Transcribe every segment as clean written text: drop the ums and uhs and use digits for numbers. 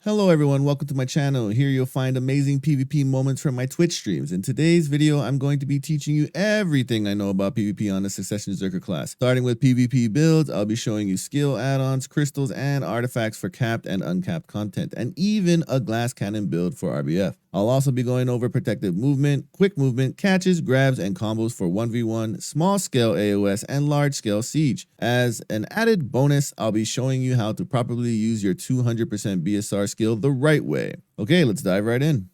Hello everyone, welcome to my channel. Here you'll find amazing PvP moments from my Twitch streams. In today's video, I'm going to be teaching you everything I know about PvP on the Succession Zerker class. Starting with PvP builds, I'll be showing you skill add-ons, crystals, and artifacts for capped and uncapped content, and even a glass cannon build for RBF. I'll also be going over protective movement, quick movement, catches, grabs, and combos for 1v1, small scale AOS, and large scale siege. As an added bonus, I'll be showing you how to properly use your 200% BSR skill the right way. Okay, let's dive right in.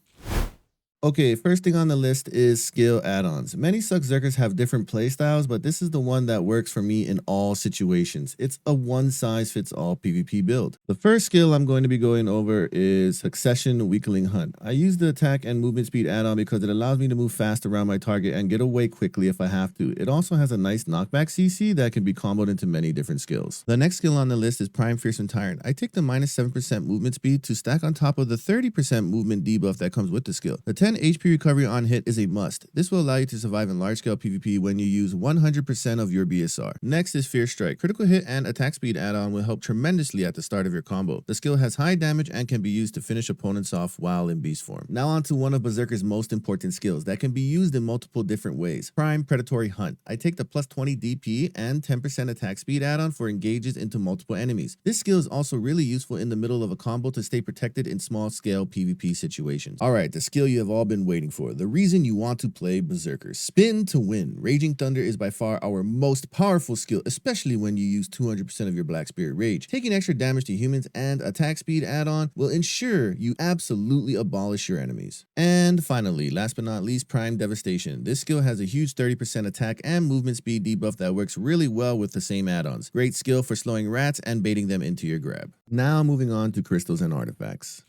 Okay, first thing on the list is skill add-ons. Many succ zerkers have different playstyles, but this is the one that works for me in all situations. It's a one-size-fits-all PvP build. The first skill I'm going to be going over is Succession Weakling Hunt. I use the attack and movement speed add-on because it allows me to move fast around my target and get away quickly if I have to. It also has a nice knockback CC that can be comboed into many different skills. The next skill on the list is Prime Fearsome Tyrant. I take the -7% movement speed to stack on top of the 30% movement debuff that comes with the skill. The 10 HP recovery on hit is a must. This will allow you to survive in large-scale PvP when you use 100% of your BSR. Next is Fierce Strike. Critical hit and attack speed add-on will help tremendously at the start of your combo. The skill has high damage and can be used to finish opponents off while in beast form. Now on to one of Berserker's most important skills that can be used in multiple different ways. Prime Predatory Hunt. I take the +20 DP and 10% attack speed add-on for engages into multiple enemies. This skill is also really useful in the middle of a combo to stay protected in small-scale PvP situations. Alright, the skill you have all been waiting for. The reason you want to play Berserker. Spin to win. Raging Thunder is by far our most powerful skill, especially when you use 200% of your Black Spirit Rage. Taking extra damage to humans and attack speed add-on will ensure you absolutely abolish your enemies. And finally, last but not least, Prime Devastation. This skill has a huge 30% attack and movement speed debuff that works really well with the same add-ons. Great skill for slowing rats and baiting them into your grab. Now moving on to crystals and artifacts.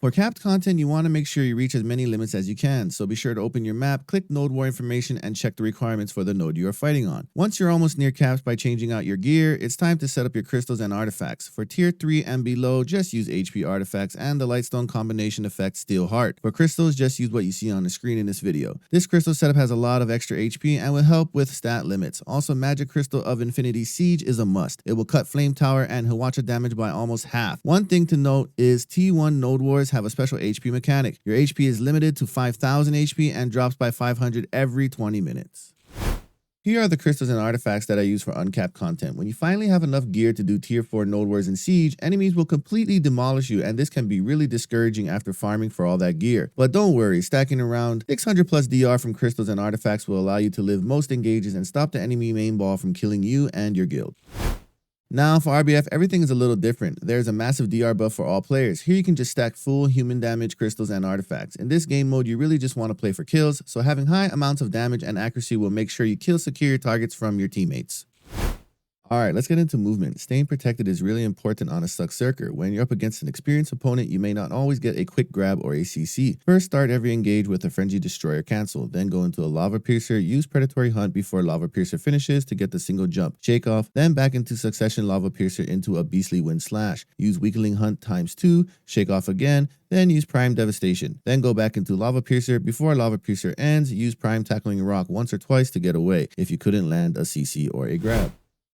For capped content, you want to make sure you reach as many limits as you can, so be sure to open your map, click Node War information, and check the requirements for the node you are fighting on. Once you're almost near caps by changing out your gear, it's time to set up your crystals and artifacts. For tier 3 and below, just use HP artifacts and the Lightstone combination effect Steel Heart. For crystals, just use what you see on the screen in this video. This crystal setup has a lot of extra HP and will help with stat limits. Also, Magic Crystal of Infinity Siege is a must. It will cut Flame Tower and Hiwacha damage by almost half. One thing to note is T1 Node Wars have a special HP mechanic. Your HP is limited to 5,000 HP and drops by 500 every 20 minutes. Here are the crystals and artifacts that I use for uncapped content. When you finally have enough gear to do tier 4 node wars in Siege, enemies will completely demolish you, and this can be really discouraging after farming for all that gear. But don't worry, stacking around 600 plus DR from crystals and artifacts will allow you to live most engages and stop the enemy main ball from killing you and your guild. Now for RBF, everything is a little different. There's a massive DR buff for all players. Here you can just stack full human damage, crystals, and artifacts. In this game mode, you really just want to play for kills, so having high amounts of damage and accuracy will make sure you kill secure targets from your teammates. Alright, let's get into movement. Staying protected is really important on a succ zerker. When you're up against an experienced opponent, you may not always get a quick grab or a CC. First, start every engage with a Frenzy Destroyer cancel. Then go into a Lava Piercer, use Predatory Hunt before Lava Piercer finishes to get the single jump. Shake off, then back into Succession Lava Piercer into a Beastly Wind Slash. Use Weakling Hunt ×2, shake off again, then use Prime Devastation. Then go back into Lava Piercer. Before Lava Piercer ends, use Prime Tackling Rock once or twice to get away if you couldn't land a CC or a grab.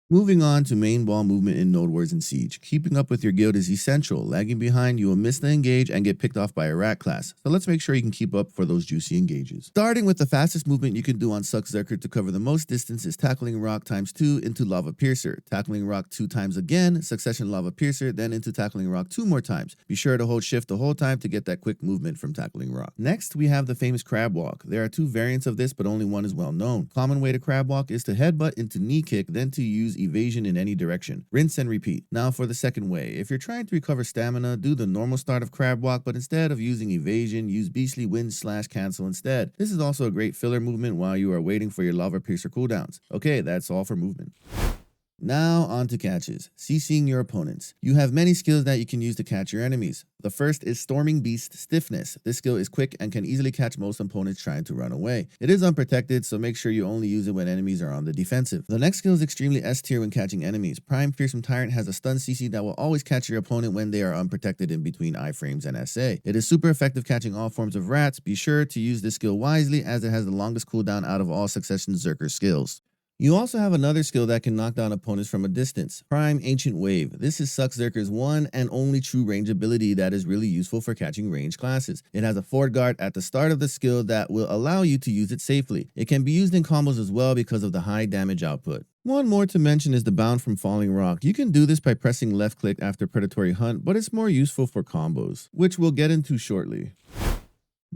Moving on to main ball movement in Node Wars and Siege. Keeping up with your guild is essential. Lagging behind, you will miss the engage and get picked off by a rat class. So let's make sure you can keep up for those juicy engages. Starting with the fastest movement you can do on succ zerker to cover the most distance is Tackling Rock ×2 into Lava Piercer. Tackling Rock 2 times again, Succession Lava Piercer, then into Tackling Rock 2 more times. Be sure to hold shift the whole time to get that quick movement from Tackling Rock. Next, we have the famous Crab Walk. There are 2 variants of this, but only one is well known. Common way to Crab Walk is to headbutt into knee kick, then to use evasion in any direction. Rinse and repeat. Now for the second way. If you're trying to recover stamina, do the normal start of Crab Walk, but instead of using evasion, use Beastly Wind Slash cancel instead. This is also a great filler movement while you are waiting for your Lava Piercer cooldowns. Okay, that's all for movement. Now on to catches. CCing your opponents. You have many skills that you can use to catch your enemies. The first is Storming Beast Stiffness. This skill is quick and can easily catch most opponents trying to run away. It is unprotected, so make sure you only use it when enemies are on the defensive. The next skill is extremely S tier when catching enemies. Prime Fearsome Tyrant has a stun CC that will always catch your opponent when they are unprotected in between iframes and SA. It is super effective catching all forms of rats. Be sure to use this skill wisely as it has the longest cooldown out of all Succession Zerker skills. You also have another skill that can knock down opponents from a distance, Prime Ancient Wave. This is succ one and only true range ability that is really useful for catching ranged classes. It has a forward guard at the start of the skill that will allow you to use it safely. It can be used in combos as well because of the high damage output. One more to mention is the Bound from Falling Rock. You can do this by pressing left click after Predatory Hunt, but it's more useful for combos, which we'll get into shortly.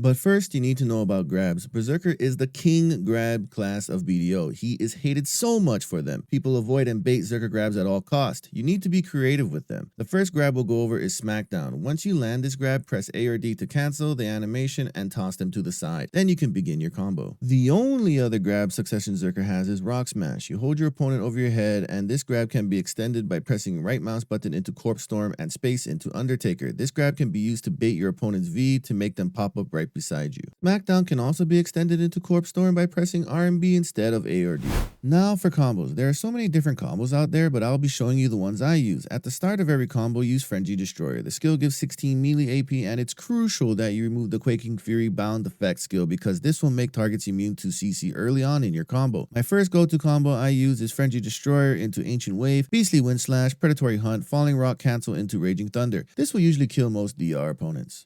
But first, you need to know about grabs. Berserker is the king grab class of BDO. He is hated so much for them. People avoid and bait Zerker grabs at all cost. You need to be creative with them. The first grab we'll go over is Smackdown. Once you land this grab, press A or D to cancel the animation and toss them to the side. Then you can begin your combo. The only other grab Succession Zerker has is Rock Smash. You hold your opponent over your head, and this grab can be extended by pressing right mouse button into Corpse Storm and space into Undertaker. This grab can be used to bait your opponent's V to make them pop up right beside you. Smackdown can also be extended into Corpse Storm by pressing R and B instead of A or D. Now for combos. There are so many different combos out there, but I'll be showing you the ones I use. At the start of every combo, use Frenzy Destroyer. The skill gives 16 melee AP, and it's crucial that you remove the Quaking Fury Bound Effect skill because this will make targets immune to CC early on in your combo. My first go-to combo I use is Frenzy Destroyer into Ancient Wave, Beastly Wind Slash, Predatory Hunt, Falling Rock Cancel into Raging Thunder. This will usually kill most DR opponents.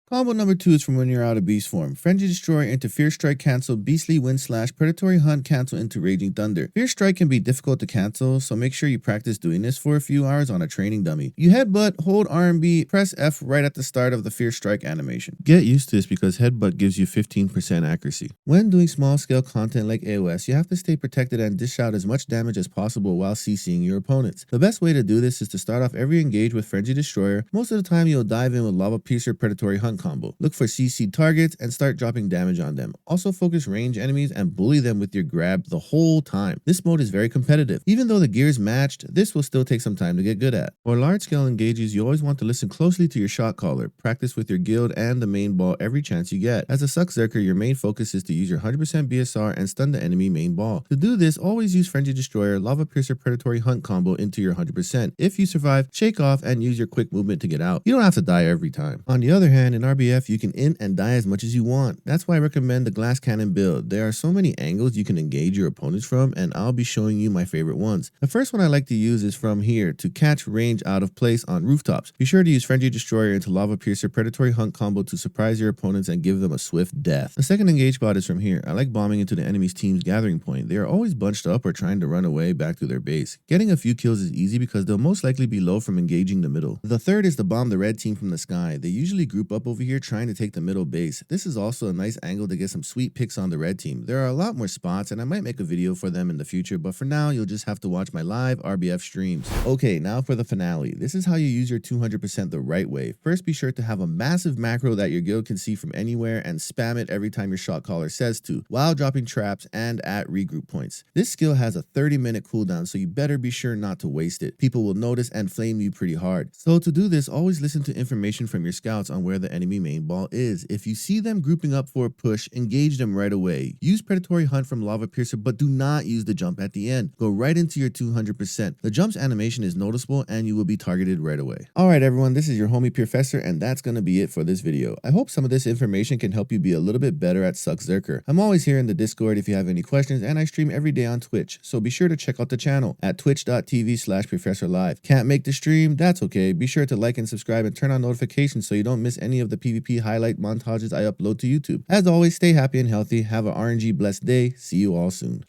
Combo number 2 is from when you're out of beast form. Frenzy Destroyer into Fierce Strike cancel, Beastly Wind Slash, Predatory Hunt cancel into Raging Thunder. Fierce Strike can be difficult to cancel, so make sure you practice doing this for a few hours on a training dummy. You headbutt, hold R&B, press F right at the start of the Fierce Strike animation. Get used to this because headbutt gives you 15% accuracy. When doing small scale content like AOS, you have to stay protected and dish out as much damage as possible while CCing your opponents. The best way to do this is to start off every engage with Frenzy Destroyer. Most of the time you'll dive in with Lava Piercer Predatory Hunt combo. Look for CC targets and start dropping damage on them. Also focus range enemies and bully them with your grab the whole time. This mode is very competitive. Even though the gear is matched, this will still take some time to get good at. For large scale engages, you always want to listen closely to your shot caller. Practice with your guild and the main ball every chance you get. As a succ Zerker, your main focus is to use your 100% BSR and stun the enemy main ball. To do this, always use Frenzy Destroyer, Lava Piercer Predatory Hunt combo into your 100%. If you survive, shake off and use your quick movement to get out. You don't have to die every time. On the other hand, in RBF, you can in and die as much as you want. That's why I recommend the glass cannon build. There are so many angles you can engage your opponents from, and I'll be showing you my favorite ones. The first one I like to use is from here to catch range out of place on rooftops. Be sure to use Frenzy Destroyer into Lava Piercer Predatory Hunt combo to surprise your opponents and give them a swift death. The second engage spot is from here. I like bombing into the enemy's team's gathering point. They are always bunched up or trying to run away back to their base. Getting a few kills is easy because they'll most likely be low from engaging the middle. The third is to bomb the red team from the sky. They usually group up over here trying to take the middle base. This is also a nice angle to get some sweet picks on the red team. There are a lot more spots and I might make a video for them in the future, but for now you'll just have to watch my live RBF streams. Okay, now for the finale. This is how you use your 200% the right way. First, be sure to have a massive macro that your guild can see from anywhere and spam it every time your shot caller says to, while dropping traps and at regroup points. This skill has a 30-minute cooldown, so you better be sure not to waste it. People will notice and flame you pretty hard. So to do this, always listen to information from your scouts on where the enemy main ball is. If you see them grouping up for a push, engage them right away. Use Predatory Hunt from Lava Piercer, but do not use the jump at the end. Go right into your 200%. The jump's animation is noticeable and you will be targeted right away. Alright everyone, this is your homie Professor and that's gonna be it for this video. I hope some of this information can help you be a little bit better at succ Zerker. I'm always here in the Discord if you have any questions and I stream every day on Twitch, so be sure to check out the channel at twitch.tv/ProfessorLive. Can't make the stream? That's okay. Be sure to like and subscribe and turn on notifications so you don't miss any of the PvP highlight montages I upload to YouTube. As always, stay happy and healthy. Have a RNG blessed day. See you all soon.